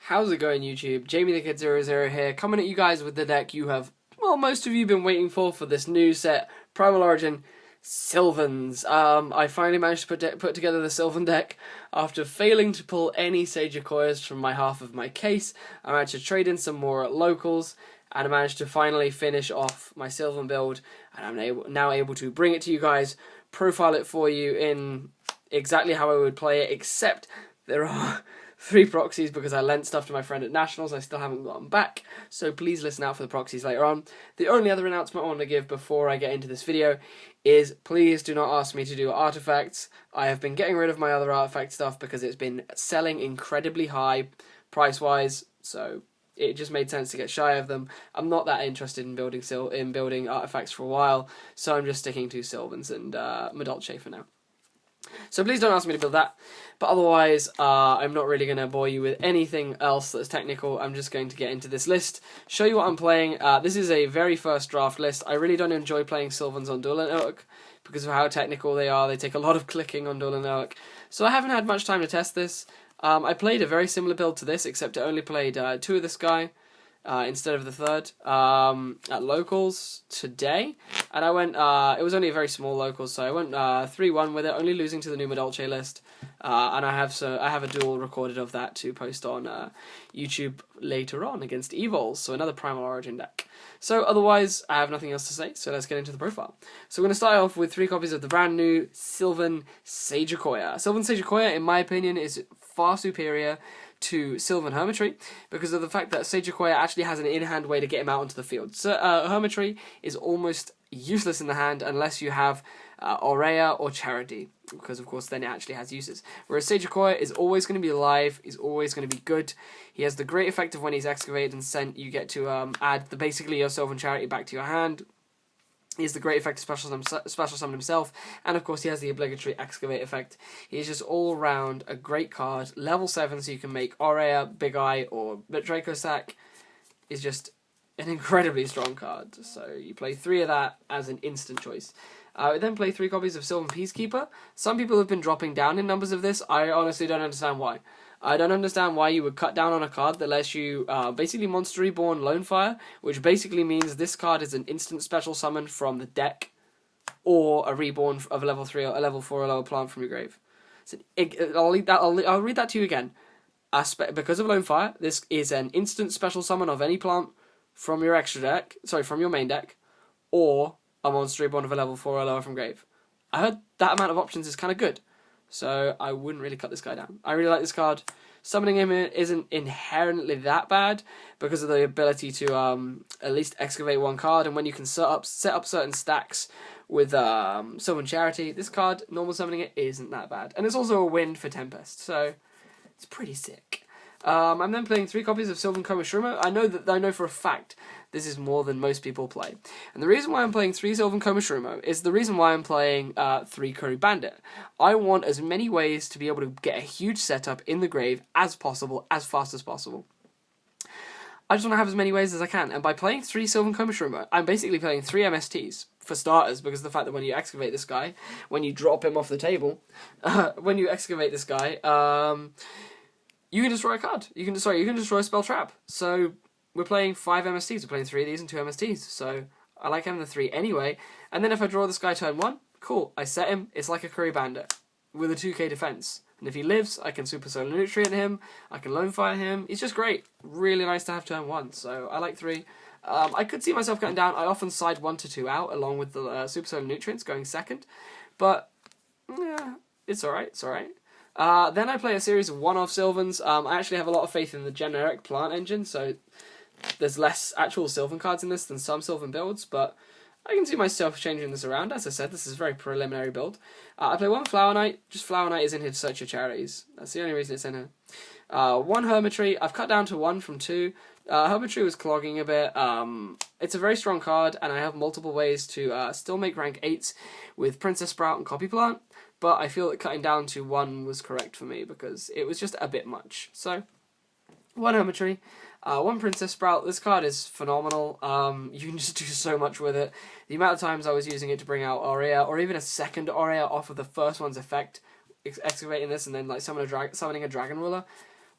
How's it going, YouTube? Jamie the Kid 00 here, coming at you guys with the deck you have, well, most of you been waiting for this new set, Primal Origin Sylvans. I finally managed to put together the Sylvan deck after failing to pull any Sagequoias from my half of my case. I managed to trade in some more locals, and I managed to finally finish off my Sylvan build, and I'm now able to bring it to you guys, profile it for you in exactly how I would play it, except there are 3 proxies because I lent stuff to my friend at Nationals. I still haven't gotten back, so please listen out for the proxies later on. The only other announcement I want to give before I get into this video is please do not ask me to do artifacts. I have been getting rid of my other artifact stuff because it's been selling incredibly high price-wise, so it just made sense to get shy of them. I'm not that interested in building artifacts for a while, so I'm just sticking to Sylvans and Madolche for now. So please don't ask me to build that, but otherwise I'm not really going to bore you with anything else that's technical. I'm just going to get into this list, show you what I'm playing. This is a very first draft list. I really don't enjoy playing Sylvans on Dual Network because of how technical they are. They take a lot of clicking on Dual Network, so I haven't had much time to test this. I played a very similar build to this, except I only played 2 of this guy instead of the 3rd at locals today, and I went. It was only a very small locals, so I went 3-1 with it, only losing to the new Madolche list, and I have a duel recorded of that to post on YouTube later on against Evols, so another Primal Origin deck. So otherwise, I have nothing else to say, so let's get into the profile. So we're going to start off with 3 copies of the brand new Sylvan Sagequoia. Sylvan Sagequoia, in my opinion, is far superior to Sylvan Hermitree because of the fact that Sagequoia actually has an in-hand way to get him out onto the field. So Hermitree is almost useless in the hand unless you have Orea or Charity, because of course then it actually has uses. Whereas Sagequoia is always going to be alive, he's always going to be good. He has the great effect of when he's excavated and sent, you get to add basically your Sylvan Charity back to your hand. He has the great effect of special summon himself, and of course he has the obligatory excavate effect. He is just all around a great card. Level 7, so you can make Orea, Big Eye, or Dracossack is just an incredibly strong card. So you play 3 of that as an instant choice. We then play 3 copies of Sylvan Peaskeeper. Some people have been dropping down in numbers of this. I honestly don't understand why. I don't understand why you would cut down on a card that lets you basically Monster Reborn Lonefire, which basically means this card is an instant special summon from the deck, or a reborn of a level 3 or a level 4 or lower plant from your grave. So I'll read that to you again. Because of Lonefire, this is an instant special summon of any plant from your from your main deck, or a Monster Reborn of a level 4 or lower from grave. I heard that amount of options is kind of good, so I wouldn't really cut this guy down. I really like this card. Summoning him isn't inherently that bad because of the ability to at least excavate 1 card, and when you can set up certain stacks with Sylvan Charity, this card, normal summoning it, isn't that bad. And it's also a win for Tempest, so it's pretty sick. I'm then playing 3 copies of Sylvan Komushroomo. I know for a fact this is more than most people play. And the reason why I'm playing 3 Sylvan Komushroomo is the reason why I'm playing 3 Kuribandit. I want as many ways to be able to get a huge setup in the grave as possible, as fast as possible. I just want to have as many ways as I can. And by playing 3 Sylvan Komushroomo, I'm basically playing 3 MSTs. For starters, because of the fact that when you excavate this guy, when you drop him off the table, when you excavate this guy, you can destroy a card. You can destroy a spell trap. So we're playing 5 MSTs. We're playing 3 of these and 2 MSTs. So I like having the 3 anyway. And then if I draw this guy turn 1, cool. I set him. It's like a Kuribandit with a 2k defense. And if he lives, I can Super Solar Nutrient him. I can Lonefire him. He's just great. Really nice to have turn 1. So I like 3. I could see myself cutting down. I often side 1 to 2 out along with the Super Solar Nutrients going second. But yeah, it's alright. It's alright. Then I play a series of one-off Sylvans. I actually have a lot of faith in the generic plant engine, so there's less actual Sylvan cards in this than some Sylvan builds, but I can see myself changing this around. As I said, this is a very preliminary build. I play 1 Flowerknight. Just Flowerknight is in here to search your charities. That's the only reason it's in here. 1 Hermitree. I've cut down to 1 from 2. Hermitree was clogging a bit. It's a very strong card, and I have multiple ways to still make rank 8s with Princessprout and Copy Plant. But I feel that cutting down to 1 was correct for me because it was just a bit much. So, 1 Hermitree, 1 Princessprout. This card is phenomenal. You can just do so much with it. The amount of times I was using it to bring out Orea, or even a second Orea off of the first one's effect, excavating this and then like summoning a Dragon Ruler.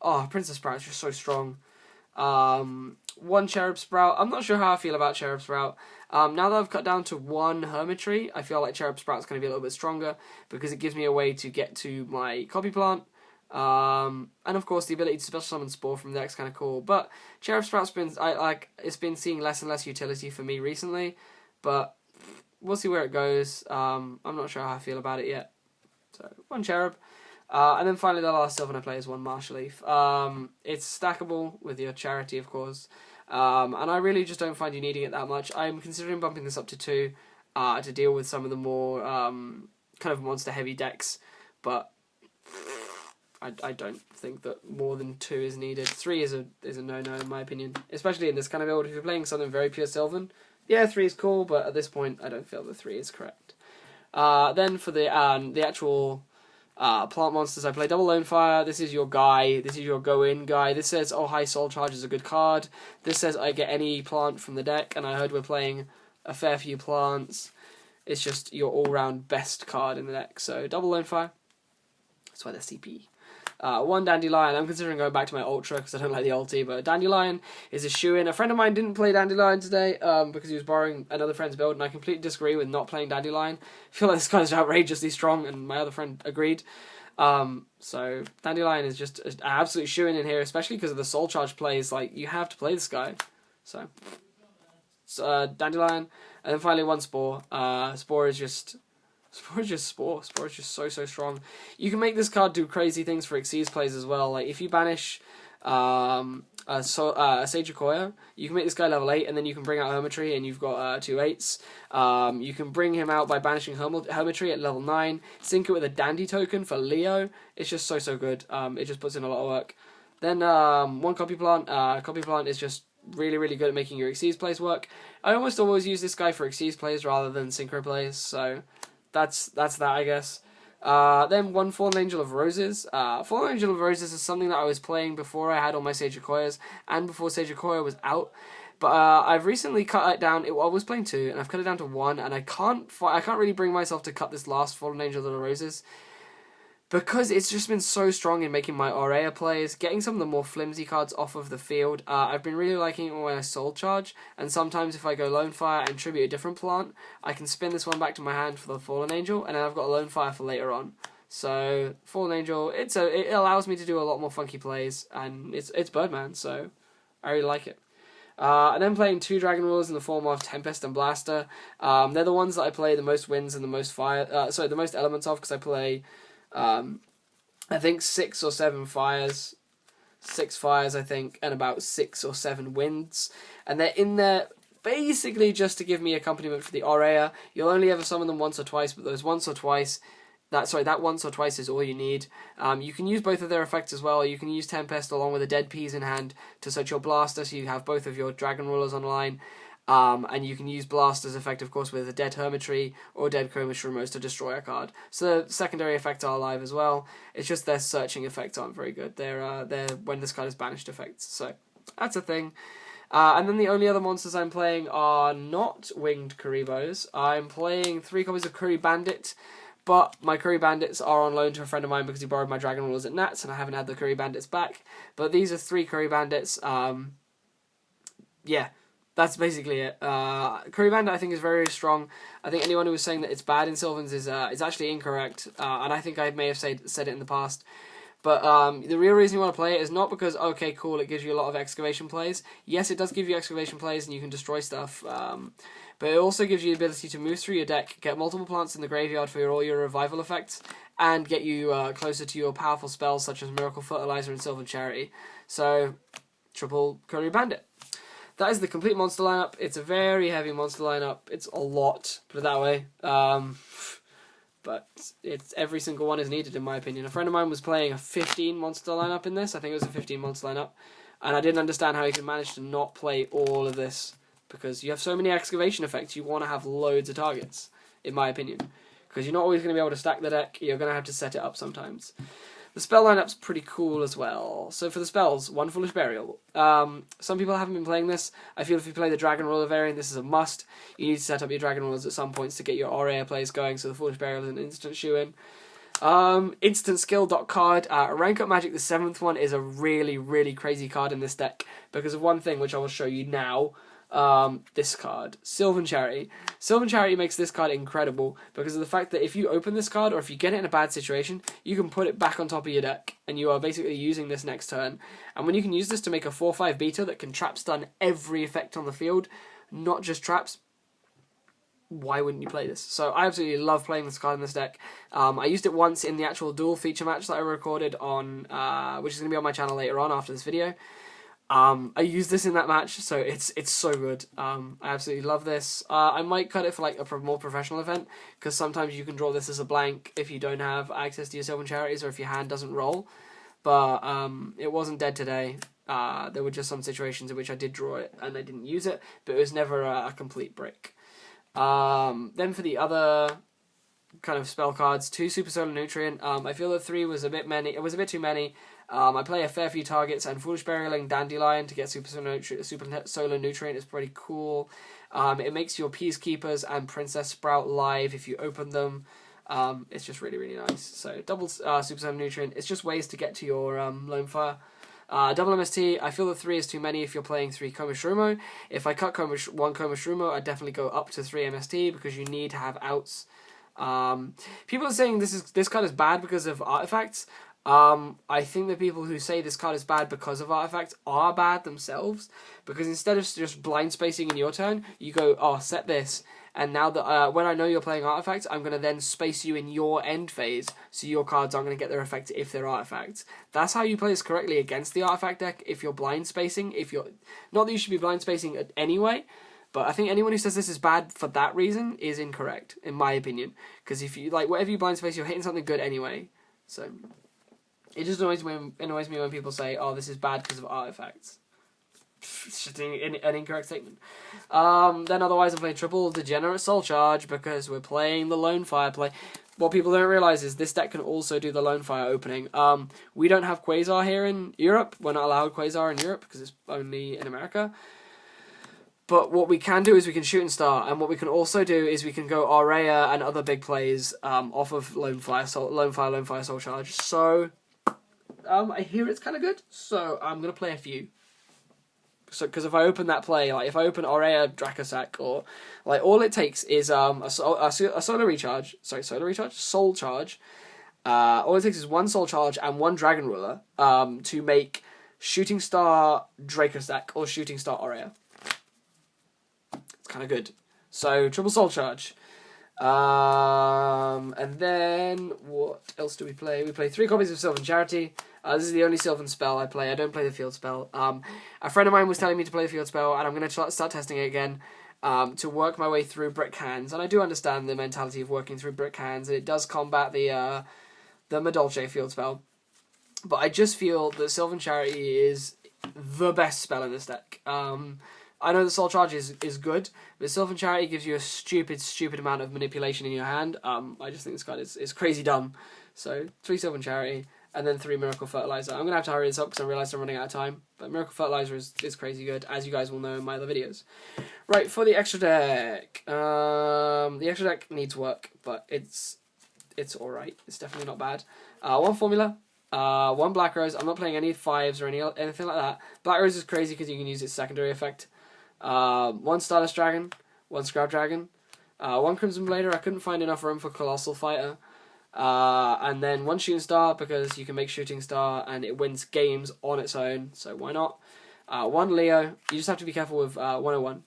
Oh, Princessprout is just so strong. One Cherubsprout. I'm not sure how I feel about Cherubsprout. Now that I've cut down to one Hermitree, I feel like Cherubsprout's going to be a little bit stronger because it gives me a way to get to my copy plant. And of course, the ability to special summon Spore from the deck's kind of cool. But Cherubsprout's been it's been seeing less and less utility for me recently. But we'll see where it goes. I'm not sure how I feel about it yet. So one Cherub. And then finally, the last Sylvan I play is one Marshalleaf. It's stackable with your Charity, of course. And I really just don't find you needing it that much. I'm considering bumping this up to 2 to deal with some of the more kind of monster-heavy decks. But I don't think that more than 2 is needed. 3 is a no-no in my opinion, especially in this kind of build. If you're playing something very pure Sylvan, yeah, 3 is cool, but at this point, I don't feel that 3 is correct. Then for the actual plant monsters, I play double Lonefire. This is your guy. This is your go-in guy. This says, oh, high soul charge is a good card. This says I get any plant from the deck, and I heard we're playing a fair few plants. It's just your all-round best card in the deck. So double Lonefire. That's why they're CP. One Dandylion. I'm considering going back to my Ultra because I don't like the ulti, but Dandylion is a shoo-in. A friend of mine didn't play Dandylion today because he was borrowing another friend's build, and I completely disagree with not playing Dandylion. I feel like this guy's outrageously strong, and my other friend agreed. So Dandylion is just an absolute shoo-in in here, especially because of the soul charge plays. Like, you have to play this guy. So Dandylion, and then finally one Spore. Spore is just Spore. Spore is just so strong. You can make this card do crazy things for Xyz plays as well. Like if you banish a Sagequoia, you can make this guy level 8, and then you can bring out Hermitree, and you've got 2 8s. You can bring him out by banishing Hermitree at level 9. Sync it with a Dandy token for Leo. It's just so good. It just puts in a lot of work. Then one Copy Plant. Copy Plant is just really good at making your Xyz plays work. I almost always use this guy for Xyz plays rather than Synchro plays, so that's that, I guess. Then one Fallen Angel of Roses. Fallen Angel of Roses is something that I was playing before I had all my Sagequoias and before Sagequoia was out. But I've recently cut it down. I was playing 2, and I've cut it down to 1, and I can't really bring myself to cut this last Fallen Angel of the Roses because it's just been so strong in making my Orea plays, getting some of the more flimsy cards off of the field. I've been really liking it when I soul charge, and sometimes if I go Lonefire and tribute a different plant, I can spin this one back to my hand for the Fallen Angel, and then I've got a Lonefire for later on. So Fallen Angel, it allows me to do a lot more funky plays, and it's Birdman, so I really like it. And then playing 2 Dragon Rulers in the form of Tempest and Blaster. They're the ones that I play the most winds and the most the most elements of, because I play I think 6 or 7 fires, 6 fires I think, and about 6 or 7 winds, and they're in there basically just to give me accompaniment for the Orea. You'll only ever summon them once or twice, but those once or twice, that once or twice is all you need. You can use both of their effects as well. You can use Tempest along with a Dead Peas in hand to search your Blaster, so you have both of your Dragon Rulers online. And you can use Blaster's effect, of course, with a dead Hermitree or dead Komushroomo to destroy a card. So the secondary effects are alive as well. It's just their searching effects aren't very good. They're when this card is banished effects. So that's a thing. And then the only other monsters I'm playing are not winged Kuribos. I'm playing 3 copies of Kuribandit, but my Kuribandits are on loan to a friend of mine because he borrowed my Dragon Rulers at Nats, and I haven't had the Kuribandits back. But these are 3 Kuribandits. Yeah. That's basically it. Kuribandit I think is very strong. I think anyone who was saying that it's bad in Sylvans is actually incorrect, and I think I may have said it in the past. But the real reason you want to play it is not because, okay, cool, it gives you a lot of excavation plays. Yes, it does give you excavation plays and you can destroy stuff, but it also gives you the ability to move through your deck, get multiple plants in the graveyard for all your revival effects, and get you closer to your powerful spells such as Miracle Fertilizer and Sylvan Charity. So, triple Kuribandit. That is the complete monster lineup. It's a very heavy monster lineup. It's a lot, put it that way. But every single one is needed, in my opinion. A friend of mine was playing a 15 monster lineup in this. I think it was a 15 monster lineup. And I didn't understand how he could manage to not play all of this. Because you have so many excavation effects, you want to have loads of targets, in my opinion. Because you're not always going to be able to stack the deck. You're going to have to set it up sometimes. The spell lineup's pretty cool as well. So for the spells, one Foolish Burial. Some people haven't been playing this. I feel if you play the Dragon Ruler variant, this is a must. You need to set up your Dragon Rulers at some points to get your Orea plays going, so the Foolish Burial is an instant shoe-in. Instant skill dot card. Rank Up Magic, the 7th one, is a really, really crazy card in this deck because of one thing which I will show you now. This card, Sylvan Charity. Sylvan Charity makes this card incredible because of the fact that if you open this card or if you get it in a bad situation, you can put it back on top of your deck and you are basically using this next turn. And when you can use this to make a 4/5 beta that can trap stun every effect on the field, not just traps, why wouldn't you play this? So I absolutely love playing this card in this deck. I used it once in the actual dual feature match that I recorded on, which is going to be on my channel later on after this video. I used this in that match, so it's so good. I absolutely love this. I might cut it for like a more professional event, because sometimes you can draw this as a blank if you don't have access to your Sylvan Charities or if your hand doesn't roll. But it wasn't dead today. There were just some situations in which I did draw it and I didn't use it, but it was never a complete break. Then for the other kind of spell cards, 2 Super Solar Nutrient. I feel that 3 was a bit many. It was a bit too many. I play a fair few targets, and Foolish Burialing Dandylion to get Super Solar Nutrient is pretty cool. It makes your Peacekeepers and Princessprout live if you open them. It's just really, really nice. So double Super Solar Nutrient. It's just ways to get to your Lonefire. Double MST, I feel that 3 is too many if you're playing 3 Komushroomo. If I cut one Komushroomo, I'd definitely go up to 3 MST because you need to have outs. People are saying this card is bad because of artifacts. I think the people who say this card is bad because of artifacts are bad themselves, because instead of just blind spacing in your turn, you go, oh, set this, and now that when I know you're playing artifacts, I'm going to then space you in your end phase, so your cards aren't going to get their effect if they're artifacts. That's how you play this correctly against the artifact deck, if you're blind spacing. Not that you should be blind spacing anyway, but I think anyone who says this is bad for that reason is incorrect, in my opinion, because if you, like, whatever you blind space, you're hitting something good anyway, so it just annoys me when people say, oh, this is bad because of artifacts. It's just an incorrect statement. Then otherwise I'm playing triple Degenerate Soul Charge because we're playing the Lonefire play. What people don't realise is this deck can also do the Lonefire opening. We don't have Quasar here in Europe. We're not allowed Quasar in Europe because it's only in America. But what we can do is we can Shooting Star, and what we can also do is we can go Orea and other big plays off of Lonefire Soul Charge. So I hear it's kind of good, so I'm going to play a few. So, because if I open that play, like if I open Orea Dracossack, or like all it takes is a Soul Charge. All it takes is 1 Soul Charge and 1 Dragon Ruler to make Shooting Star Dracossack or Shooting Star Orea. It's kind of good. So triple Soul Charge. And then what else do we play? We play 3 copies of Sylvan Charity. This is the only Sylvan spell I play. I don't play the field spell. A friend of mine was telling me to play the field spell, and I'm going to start testing it again to work my way through brick hands. And I do understand the mentality of working through brick hands, and it does combat the Madolche field spell. But I just feel that Sylvan Charity is the best spell in this deck. I know the Soul Charge is good, but Sylvan Charity gives you a stupid amount of manipulation in your hand. I just think this card is crazy dumb. So 3 Sylvan Charity, and then 3 Miracle Fertilizer. I'm going to have to hurry this up because I realised I'm running out of time. But Miracle Fertilizer is crazy good, as you guys will know in my other videos. Right, for the extra deck. The extra deck needs work, but it's alright. It's definitely not bad. 1 Formula. 1 Black Rose. I'm not playing any 5s or anything like that. Black Rose is crazy because you can use its secondary effect. 1 Stardust Dragon. 1 Scrap Dragon. 1 Crimson Blader. I couldn't find enough room for Colossal Fighter. And then 1 Shooting Star, because you can make Shooting Star and it wins games on its own, so why not? 1 Leo. You just have to be careful with 101.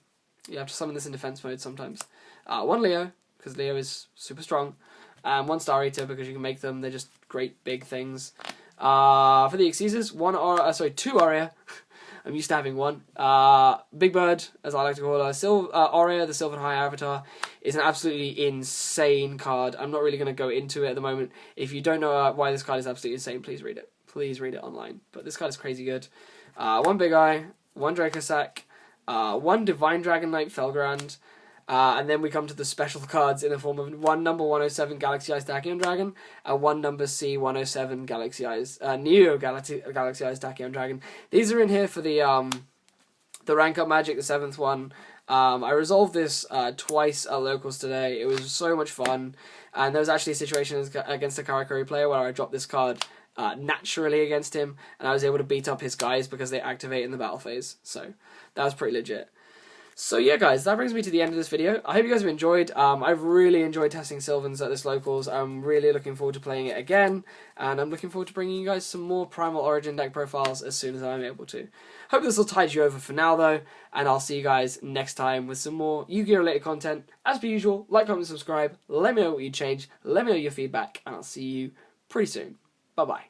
You have to summon this in defense mode sometimes. 1 Leo, because Leo is super strong. And 1 Star Eater, because you can make them. They're just great big things. For the Exceeders, 2 Orea. I'm used to having 1. Big Bird, as I like to call her. Orea, the Sylvan High Arbiter, is an absolutely insane card. I'm not really going to go into it at the moment. If you don't know why this card is absolutely insane, please read it. Please read it online. But this card is crazy good. 1 Big Eye, 1 Dracossack, 1 Divine Dragon Knight Felgrand, and then we come to the special cards in the form of 1 number 107 Galaxy Eyes Tachyon Dragon, and 1 number C107 Galaxy Eyes Neo Galaxy Eyes Tachyon Dragon. These are in here for the Rank Up Magic, the 7th one. I resolved this twice at locals today. It was so much fun, and there was actually a situation against a Karakuri player where I dropped this card naturally against him, and I was able to beat up his guys because they activate in the battle phase. So that was pretty legit. So yeah, guys, that brings me to the end of this video. I hope you guys have enjoyed. I've really enjoyed testing Sylvans at this locals. I'm really looking forward to playing it again, and I'm looking forward to bringing you guys some more Primal Origin deck profiles as soon as I'm able to. Hope this will tide you over for now, though, and I'll see you guys next time with some more Yu-Gi-Oh! Related content. As per usual, like, comment, subscribe, let me know what you changed, let me know your feedback, and I'll see you pretty soon. Bye-bye.